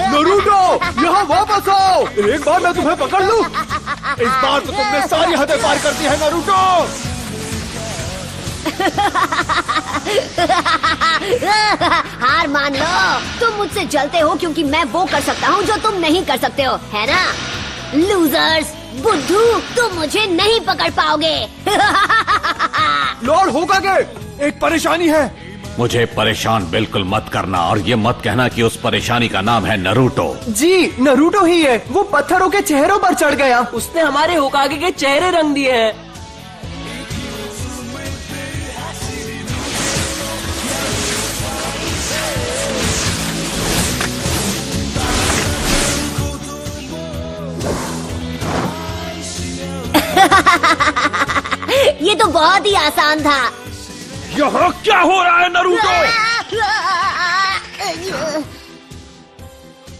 Naruto, यहाँ वापस आओ। एक बार मैं तुम्हें पकड़ लूं। इस बार तो तुमने सारी हदें पार कर दी है नरूटो। हार मान लो। तुम मुझसे जलते हो क्योंकि मैं वो कर सकता हूँ जो तुम नहीं कर सकते हो, है ना? लूजर्स, बुद्धू, तुम मुझे नहीं पकड़ पाओगे। लॉर्ड होकागे, एक परेशानी है। मुझे परेशान बिल्कुल मत करना, और ये मत कहना कि उस परेशानी का नाम है नरूटो। जी, नरूटो ही है। वो पत्थरों के चेहरों पर चढ़ गया। उसने हमारे होकागे के चेहरे रंग दिए हैं। ये तो बहुत ही आसान था। यहाँ क्या हो रहा है नरूटो?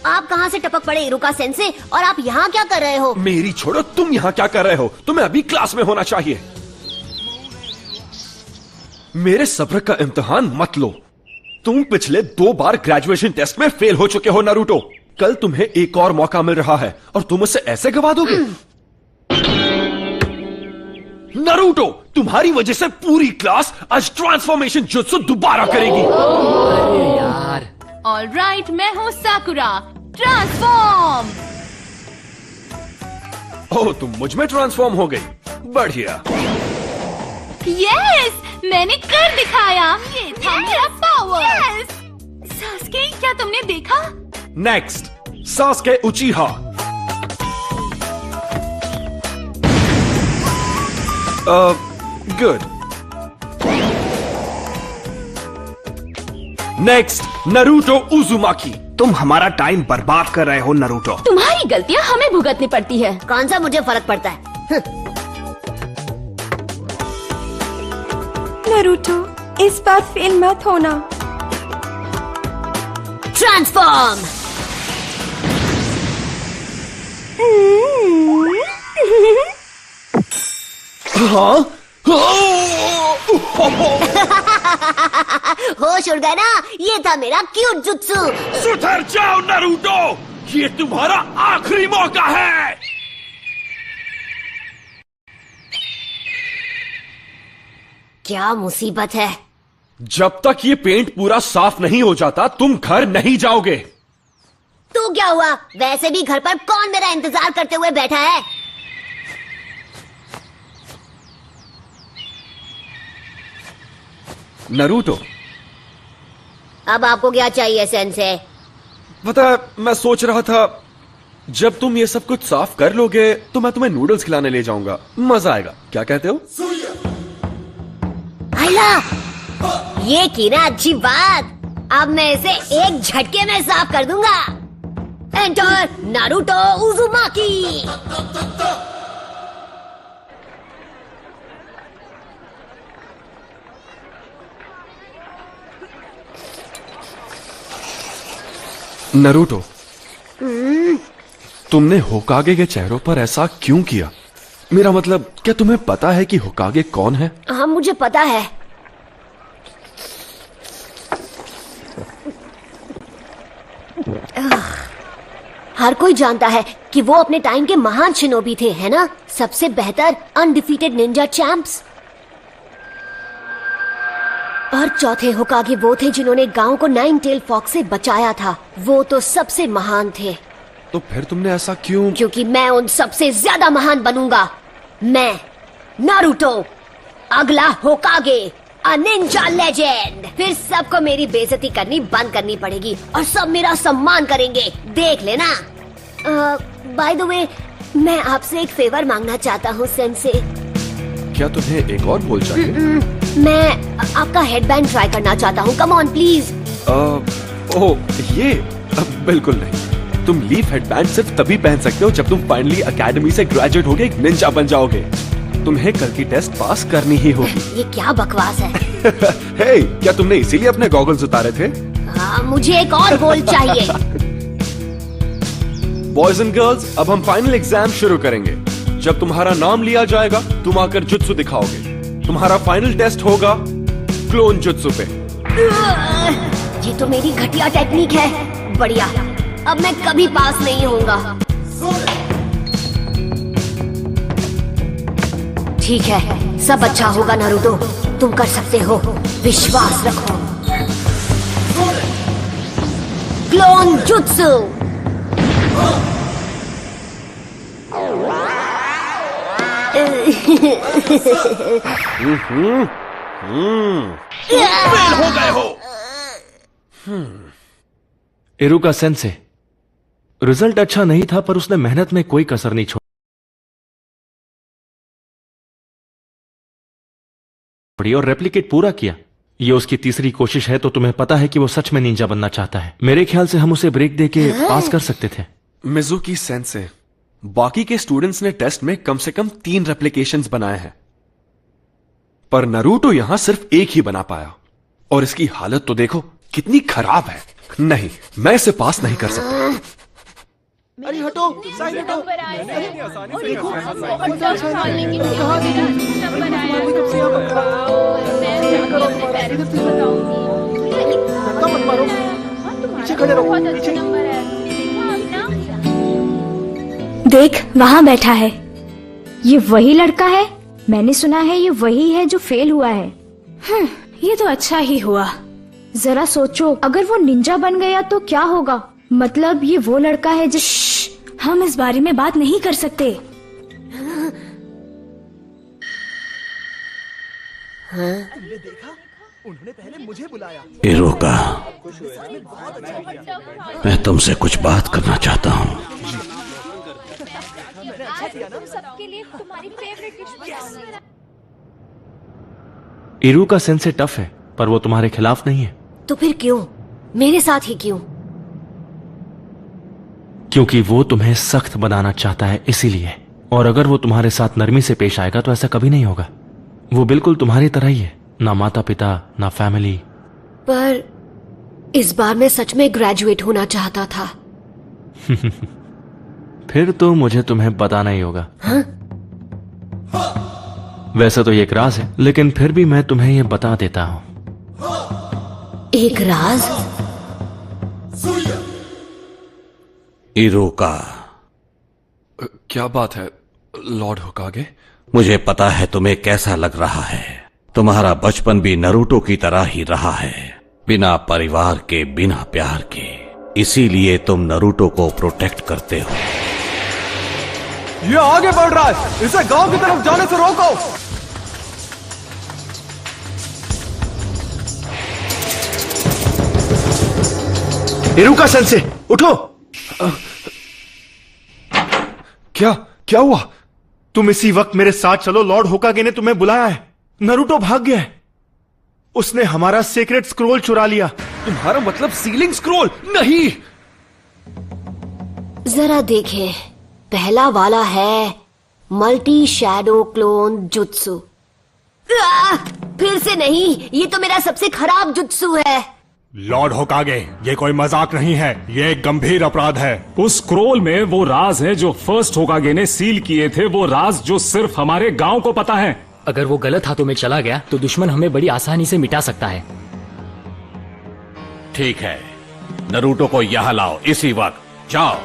आप कहाँ से टपक पड़े इरुका सेंसे, और आप यहाँ क्या कर रहे हो? मेरी छोड़ो, तुम यहाँ क्या कर रहे हो? तुम्हें अभी क्लास में होना चाहिए। मेरे सब्र का इम्तिहान मत लो। तुम पिछले 2 बार ग्रेजुएशन टेस्ट में फेल हो चुके हो नरूटो। कल तुम्हें एक और मौका मिल रहा है और तुम उसे ऐसे गवा दोगे? नरूटो, तुम्हारी वजह से पूरी क्लास आज ट्रांसफॉर्मेशन जुत्सु दोबारा करेगी। अरे यार। ऑलराइट, मैं हूँ साकुरा। ट्रांसफॉर्म। ओह, तुम मुझ में ट्रांसफॉर्म हो गई। बढ़िया। यस, मैंने कर दिखाया। ये था मेरा पावर। सास्के, क्या तुमने देखा? Next, Sasuke उचिहा। Good. Next, Naruto उजुमाकी। तुम हमारा टाइम बर्बाद कर रहे हो नरूटो। तुम्हारी गलतियाँ हमें भुगतनी पड़ती है। कौन सा मुझे फर्क पड़ता है? नरूटो, इस बार फेल मत होना। ट्रांसफॉर्म। हाँ? होश उड़ गया ना? ये था मेरा क्यूट जुत्सु। सुधर जाओ नरूटो, ये तुम्हारा आखिरी मौका है। क्या मुसीबत है? जब तक ये पेंट पूरा साफ नहीं हो जाता तुम घर नहीं जाओगे। तो क्या हुआ? वैसे भी घर पर कौन मेरा इंतजार करते हुए बैठा है? नरूटो, अब आपको क्या चाहिए सेंसे? पता है, मैं सोच रहा था जब तुम ये सब कुछ साफ कर लोगे तो मैं तुम्हें नूडल्स खिलाने ले जाऊंगा। मजा आएगा, क्या कहते हो? आइला, ये की ना अच्छी बात। अब मैं इसे एक झटके में साफ कर दूंगा। Enter Naruto उजुमाकी। नरूटो, तुमने होकागे के चेहरों पर ऐसा क्यों किया? मेरा मतलब, क्या तुम्हें पता है कि होकागे कौन है? हाँ, मुझे पता है। हर कोई जानता है कि वो अपने टाइम के महान शिनोबी थे, है ना? सबसे बेहतर अनडिफीटेड निंजा चैंप्स। और चौथे होकागे वो थे जिन्होंने गांव को नाइन टेल फॉक्स से बचाया था। वो तो सबसे महान थे। तो फिर तुमने ऐसा क्यों? क्योंकि मैं उन सबसे ज्यादा महान बनूंगा। मैं नारुतो, अगला होकागे, अ निंजा लेजेंड। फिर सबको मेरी बेइज्जती करनी बंद करनी पड़ेगी और सब मेरा सम्मान करेंगे, देख लेना। बाय द वे, मैं आपसे एक फेवर मांगना चाहता हूँ सेंसे। क्या तुम्हें एक और बोल चाहिए? मैं आपका हेडबैंड ट्राई करना चाहता हूँ। Come on please. ओह ये? बिल्कुल नहीं। तुम लीफ हेडबैंड सिर्फ तभी पहन सकते हो जब तुम फाइनली एकेडमी से ग्रेजुएट होके एक निंजा बन जाओगे। तुम्हें कल की टेस्ट पास करनी ही होगी। ये क्या बकवास है? हे, क्या तुमने इसीलिए अपने गॉगल्स उतारे थे? मुझे एक और गोल चाहिए। बॉयज एंड गर्ल्स, अब हम फाइनल एग्जाम शुरू करेंगे। जब तुम्हारा नाम लिया जाएगा तुम आकर जुत्सु दिखाओगे। तुम्हारा फाइनल टेस्ट होगा क्लोन जुत्सु पे। ये तो मेरी घटिया टेक्निक है। बढ़िया, अब मैं कभी पास नहीं होऊंगा। ठीक है, सब अच्छा होगा नारुतो, तुम कर सकते हो, विश्वास रखो। Clone jutsu. फेल हो गए हो। इरुका सेंसे, रिजल्ट अच्छा नहीं था पर उसने मेहनत में कोई कसर नहीं छोड़ी और रेप्लिकेट पूरा किया। ये उसकी तीसरी कोशिश है, तो तुम्हें पता है कि वो सच में निंजा बनना चाहता है। मेरे ख्याल से हम उसे ब्रेक देके पास कर सकते थे। मिजुकी सेंसे, बाकी के स्टूडेंट्स ने टेस्ट में कम से कम 3 रेप्लिकेशंस बनाए हैं, पर नारुतो यहां सिर्फ एक ही बना पाया। और इसकी हालत तो देखो कितनी खराब है। नहीं, मैं इसे पास नहीं कर सकता। अरे हटो, साइड हटो। मत मारो, पीछे खड़े रहो, पीछे। देख, वहाँ बैठा है। ये वही लड़का है। मैंने सुना है ये वही है जो फेल हुआ है। ये तो अच्छा ही हुआ। जरा सोचो, अगर वो निंजा बन गया तो क्या होगा? मतलब ये वो लड़का है जिस हम इस बारे में बात नहीं कर सकते। उन्होंने पहले मुझे बुलाया। इरुका, मैं तुमसे कुछ बात करना चाहता हूँ। इरुका सेंसे टफ है, पर वो तुम्हारे खिलाफ नहीं है। तो फिर क्यों? मेरे साथ ही क्यों? क्योंकि वो तुम्हें सख्त बनाना चाहता है, इसीलिए। और अगर वो तुम्हारे साथ नरमी से पेश आएगा तो ऐसा कभी नहीं होगा। वो बिल्कुल तुम्हारी तरह ही है, ना माता पिता ना फैमिली। पर इस बार मैं सच में ग्रेजुएट होना चाहता था। फिर तो मुझे तुम्हें बताना ही होगा। हाँ? वैसे तो ये एक राज है, लेकिन फिर भी मैं तुम्हें ये बता देता हूं। एक राज? इरुका, क्या बात है लॉर्ड होकागे? मुझे पता है तुम्हें कैसा लग रहा है। तुम्हारा बचपन भी नारुतो की तरह ही रहा है, बिना परिवार के, बिना प्यार के। इसीलिए तुम नारुतो को प्रोटेक्ट करते हो। ये आगे बढ़ रहा है, इसे गांव की तरफ जाने से रोको। इरुका सेंसे, उठो। क्या क्या हुआ? तुम इसी वक्त मेरे साथ चलो, लॉर्ड होकागे ने तुम्हें बुलाया है। नारुतो भाग गया है। उसने हमारा सीक्रेट स्क्रोल चुरा लिया। तुम्हारा मतलब सीलिंग स्क्रोल? नहीं। जरा देखें, पहला वाला है मल्टी शैडो क्लोन जुत्सु। फिर से नहीं, ये तो मेरा सबसे खराब जुत्सु है। लॉर्ड होकागे, ये कोई मजाक नहीं है, ये एक गंभीर अपराध है। उस स्क्रोल में वो राज है जो फर्स्ट होकागे ने सील किए थे, वो राज जो सिर्फ हमारे गांव को पता है। अगर वो गलत हाथों में चला गया तो दुश्मन हमें बड़ी आसानी से मिटा सकता है। ठीक है, नारुतो को यहां लाओ इसी वक्त। जाओ।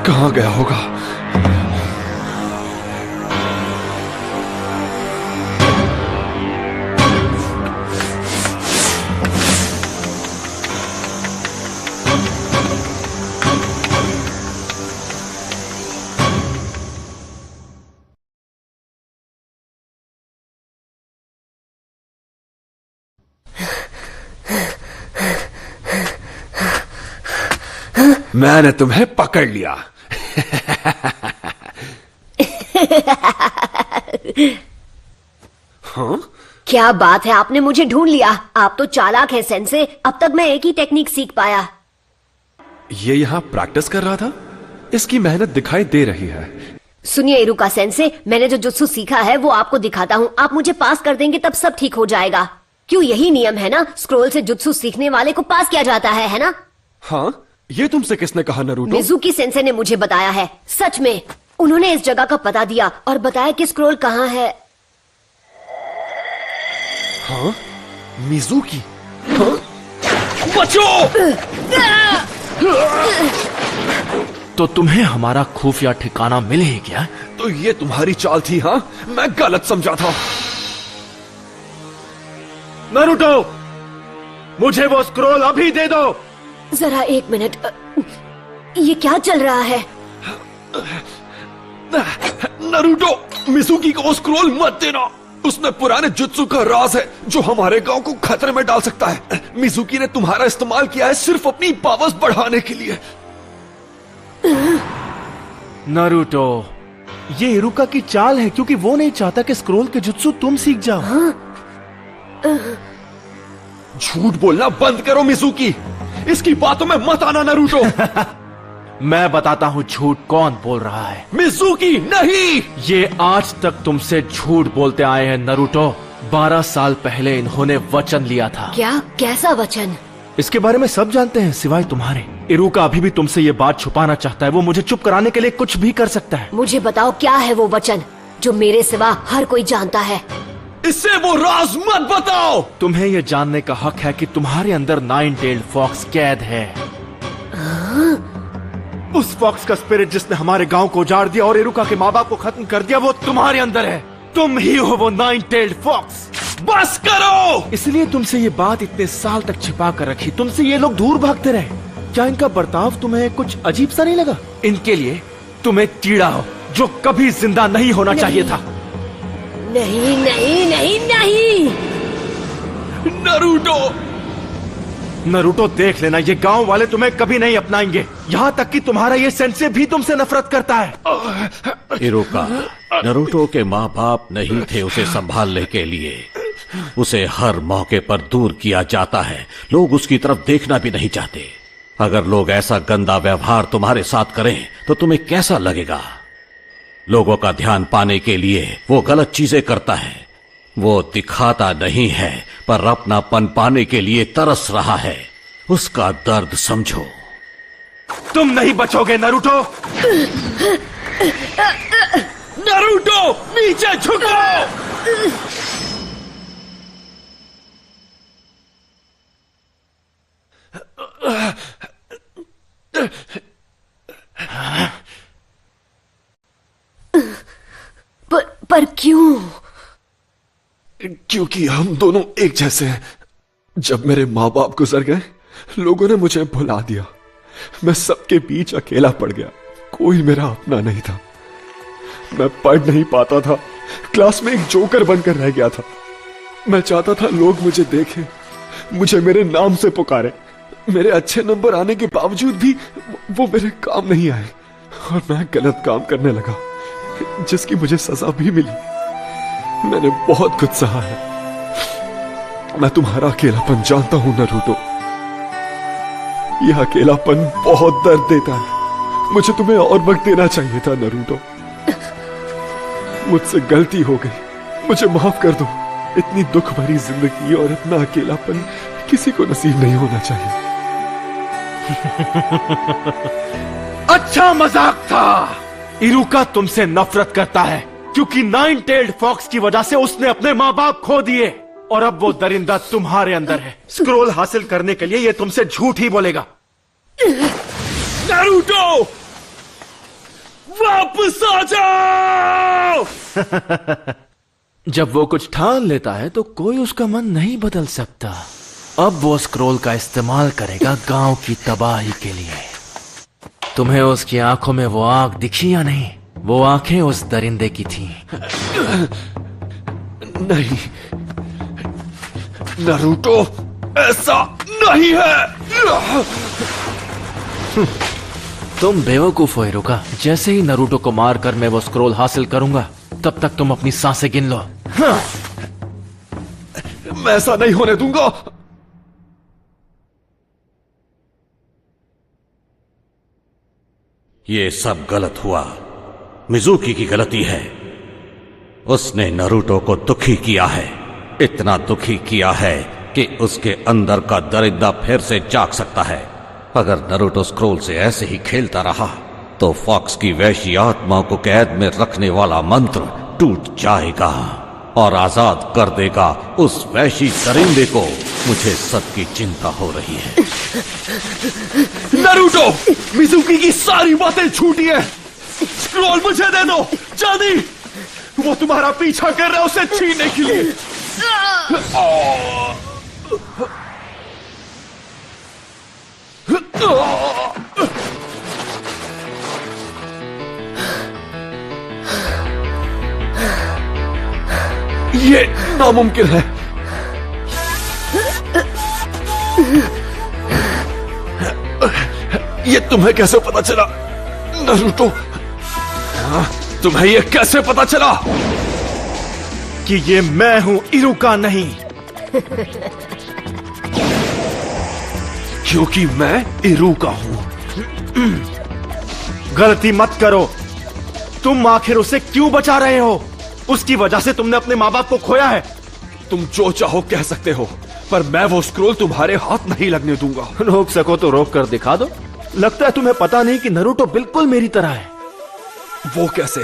कहां गया होगा? मैंने तुम्हें पकड़ लिया। हाँ? क्या बात है, आपने मुझे ढूंढ लिया। आप तो चालाक है सेंसे। अब तक मैं एक ही टेक्निक सीख पाया। ये यहाँ प्रैक्टिस कर रहा था? इसकी मेहनत दिखाई दे रही है। सुनिए इरुका सेंसे, मैंने जो जुत्सु सीखा है वो आपको दिखाता हूँ। आप मुझे पास कर देंगे तब सब ठीक हो जाएगा। क्यों, यही नियम है ना? स्क्रोल से जुत्सु सीखने वाले को पास किया जाता है ना? हाँ, ये तुमसे किसने कहा नरूटो? मिजुकी सेंसे ने मुझे बताया है। सच में उन्होंने इस जगह का पता दिया और बताया कि स्क्रोल कहाँ है। हाँ? मिजुकी? हाँ? बचो! तो तुम्हें हमारा खुफिया ठिकाना मिल ही गया? तो ये तुम्हारी चाल थी? हाँ, मैं गलत समझा था। नारुतो, मुझे वो स्क्रोल अभी दे दो। जरा एक मिनट, ये क्या चल रहा है? नरूटो, मिजुकी को स्क्रोल मत देना। उसमें पुराने जुत्सु का राज है जो हमारे गांव को खतरे में डाल सकता है। मिजुकी ने तुम्हारा इस्तेमाल किया है सिर्फ अपनी पावर्स बढ़ाने के लिए। नारुतो, ये इरुका की चाल है क्योंकि वो नहीं चाहता कि स्क्रोल के जुत्सु तुम सीख जाओ। झूठ बोलना बंद करो मिजुकी। इसकी बातों में मत आना नरूटो। मैं बताता हूँ झूठ कौन बोल रहा है। मिजुकी नहीं! ये आज तक तुमसे झूठ बोलते आए हैं नरूटो। 12 साल पहले इन्होंने वचन लिया था। क्या? कैसा वचन? इसके बारे में सब जानते हैं सिवाय तुम्हारे। इरुका अभी भी तुमसे ये बात छुपाना चाहता है। वो मुझे चुप कराने के लिए कुछ भी कर सकता है। मुझे बताओ क्या है वो वचन जो मेरे सिवा हर कोई जानता है। इससे वो राज मत बताओ। तुम्हें ये जानने का हक है कि तुम्हारे अंदर 9-टेल्ड फॉक्स कैद है। उस फॉक्स का स्पिरिट जिसने हमारे गांव को उजाड़ दिया और इरुका के माँ बाप को खत्म कर दिया, वो तुम्हारे अंदर है। तुम ही हो वो 9-टेल्ड फॉक्स। बस करो! इसलिए तुमसे ये बात इतने साल तक छिपा कर रखी। तुमसे ये लोग दूर भागते रहे। क्या इनका बर्ताव तुम्हें कुछ अजीब सा नहीं लगा? इनके लिए तुम एक कीड़ा हो जो कभी जिंदा नहीं होना चाहिए था। नहीं नहीं नहीं नहीं। नरूटो! नरूटो, देख लेना, ये गांव वाले तुम्हें कभी नहीं अपनाएंगे। यहाँ तक कि तुम्हारा ये सेंसे भी तुमसे नफरत करता है। इरुका, नरूटो के माँ बाप नहीं थे उसे संभालने के लिए। उसे हर मौके पर दूर किया जाता है। लोग उसकी तरफ देखना भी नहीं चाहते। अगर लोग ऐसा गंदा व्यवहार तुम्हारे साथ करें तो तुम्हें कैसा लगेगा? लोगों का ध्यान पाने के लिए वो गलत चीजें करता है। वो दिखाता नहीं है पर अपनापन पाने के लिए तरस रहा है। उसका दर्द समझो। तुम नहीं बचोगे नरूटो। नरूटो, नीचे झुको! पर क्यों? क्योंकि हम दोनों एक जैसे हैं। जब मेरे माँ बाप गुजर गए, लोगों ने मुझे भुला दिया। मैं सबके बीच अकेला पड़ गया। कोई मेरा अपना नहीं था। मैं पढ़ नहीं पाता था। क्लास में एक जोकर बनकर रह गया था। मैं चाहता था लोग मुझे देखें, मुझे मेरे नाम से पुकारें। मेरे अच्छे नंबर आने के बावजूद भी वो मेरे काम नहीं आए और मैं गलत काम करने लगा, जिसकी मुझे सजा भी मिली। मैंने बहुत कुछ सहा है। मैं तुम्हारा अकेलापन जानता हूं नरूटो। यह अकेलापन बहुत दर्द देता है। मुझे तुम्हें और वक्त देना चाहिए था नरूटो। मुझसे गलती हो गई, मुझे माफ कर दो। इतनी दुख भरी जिंदगी और इतना अकेलापन किसी को नसीब नहीं होना चाहिए। अच्छा मजाक था। इरुका तुमसे नफरत करता है क्योंकि 9-टेल्ड फॉक्स की वजह से उसने अपने माँ बाप खो दिए और अब वो दरिंदा तुम्हारे अंदर है। स्क्रोल हासिल करने के लिए ये तुमसे झूठ ही बोलेगा। नारुतो, वापस आ जाओ! जब वो कुछ ठान लेता है तो कोई उसका मन नहीं बदल सकता। अब वो स्क्रोल का इस्तेमाल करेगा गांव की तबाही के लिए। तुम्हें उसकी आंखों में वो आग दिखी या नहीं? वो आंखें उस दरिंदे की थीं। नहीं नारुतो, ऐसा नहीं है। तुम बेवकूफ हो इरुका। जैसे ही नारुतो को मारकर मैं वो स्क्रोल हासिल करूंगा, तब तक तुम अपनी सांसें गिन लो। मैं ऐसा नहीं होने दूंगा। ये सब गलत हुआ। मिजुकी की गलती है। उसने नारुतो को दुखी किया है। इतना दुखी किया है कि उसके अंदर का दरिंदा फिर से जाग सकता है। अगर नरूटो स्क्रोल से ऐसे ही खेलता रहा तो फॉक्स की वैशी आत्मा को कैद में रखने वाला मंत्र टूट जाएगा और आजाद कर देगा उस वैशी दरिंदे को। मुझे सबकी चिंता हो रही है। नारुतो, मिजुकी की सारी बातें झूठी है। स्क्रोल मुझे दे दो, जल्दी। वो तुम्हारा पीछा कर रहा है उसे छीनने के लिए। ये नामुमकिन है। ये तुम्हें कैसे पता चला नारुतो? तुम्हें ये कैसे पता चला कि ये मैं हूं, इरुका नहीं? क्योंकि मैं इरुका हूं। गलती मत करो। तुम आखिर उसे क्यों बचा रहे हो? उसकी वजह से तुमने अपने माँ बाप को खोया है। तुम जो चाहो कह सकते हो, पर मैं वो स्क्रोल तुम्हारे हाथ नहीं लगने दूंगा। रोक सको तो रोक कर दिखा दो। लगता है तुम्हें पता नहीं कि नरूटो बिल्कुल मेरी तरह है। वो कैसे?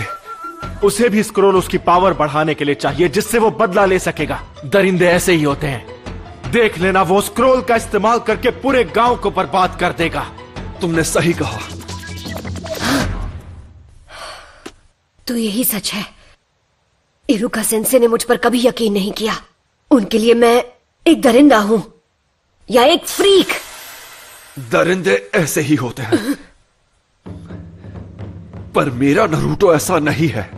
उसे भी स्क्रोल उसकी पावर बढ़ाने के लिए चाहिए, जिससे वो बदला ले सकेगा। दरिंदे ऐसे ही होते हैं। देख लेना, वो स्क्रोल का इस्तेमाल करके पूरे गांव को बर्बाद कर देगा। तुमने सही कहा। तो यही सच है। इरुका सेंसे ने मुझ पर कभी यकीन नहीं किया। उनके लिए मैं एक दरिंदा हूं या एक फ्रीक। दरिंदे ऐसे ही होते हैं, पर मेरा नरूटो ऐसा नहीं है,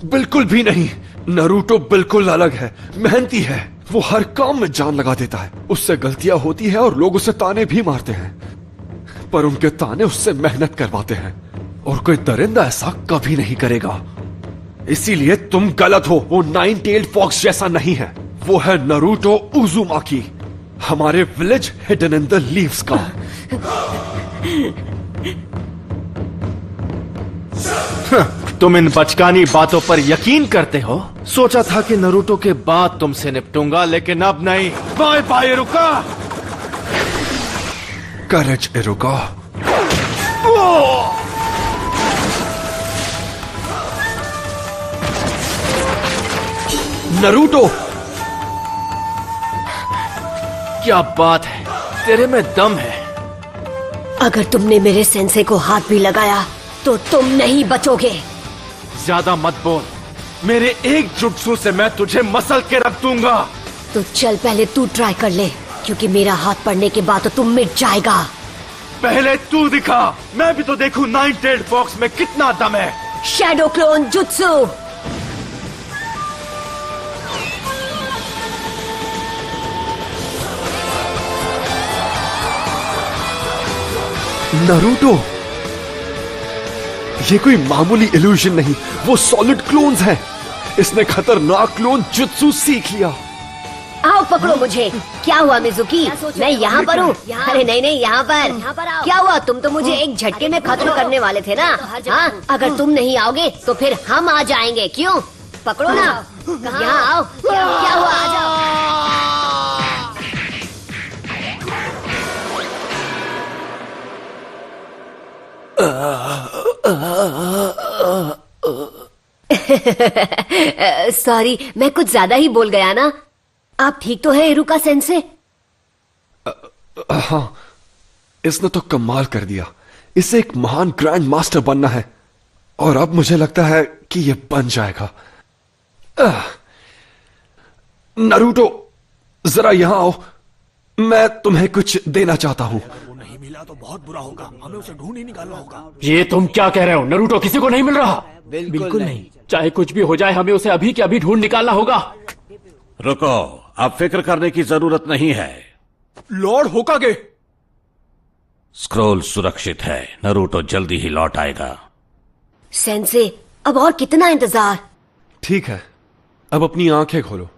बिल्कुल भी नहीं। नरूटो बिल्कुल अलग है, मेहनती है। वो हर काम में जान लगा देता है। उससे गलतियां होती है और लोग उसे ताने भी मारते हैं, पर उनके ताने उससे मेहनत करवाते हैं। और कोई दरिंदा ऐसा कभी नहीं करेगा। इसीलिए तुम गलत हो। वो 9 टेल्ड फॉक्स जैसा नहीं है। वो है नरूटो उजुमाकी, हमारे village hidden in the leaves का। तुम इन बचकानी बातों पर यकीन करते हो? सोचा था कि नरूटो के बाद तुमसे निपटूंगा, लेकिन अब नहीं। Bye bye Iruka. Courage Iruka. Naruto, क्या बात है, तेरे में दम है। अगर तुमने मेरे सेंसे को हाथ भी लगाया तो तुम नहीं बचोगे। ज्यादा मत बोल। मेरे एक जुट्सु से मैं तुझे मसल के रख दूंगा। तो चल पहले तू ट्राई कर ले, क्योंकि मेरा हाथ पड़ने के बाद तो तुम मिट जाएगा। पहले तू दिखा, मैं भी तो देखूं 9 टेल्ड फॉक्स में कितना दम है। Shadow clone jutsu. नरूटो, ये कोई मामूली इल्यूजन नहीं, वो सॉलिड क्लोन्स हैं। इसने खतरनाक क्लोन जुत्सु सीख लिया। आओ पकड़ो मुझे। क्या हुआ मिजुकी? मैं यहाँ पर हूँ। अरे नहीं नहीं, यहाँ पर क्या हुआ? तुम तो मुझे एक झटके में खत्म करने वाले थे ना। हाँ, अगर तुम नहीं आओगे तो फिर हम आ जाएंगे। क्यों? पकड़ो ना, यहाँ आओ। क्या हुआ? आ जाओ। सॉरी, मैं कुछ ज्यादा ही बोल गया ना। आप ठीक तो है इरुका सेंसे? हाँ, इसने तो कमाल कर दिया। इसे एक महान ग्रैंड मास्टर बनना है, और अब मुझे लगता है कि ये बन जाएगा। नरूटो, जरा यहां आओ। मैं तुम्हें कुछ देना चाहता हूं। नहीं मिला तो बहुत बुरा होगा। हमें उसे ढूंढ ही निकालना होगा। ये तुम क्या कह रहे हो? नरूटो किसी को नहीं मिल रहा। बिल्कुल नहीं। चाहे कुछ भी हो जाए, हमें उसे अभी के अभी ढूंढ निकालना होगा। रुको, अब फिक्र करने की जरूरत नहीं है। लॉर्ड होकागे, स्क्रोल सुरक्षित है। नरूटो जल्दी ही लौट आएगा। सेंसे, अब और कितना इंतजार? ठीक है, अब अपनी आंखें खोलो।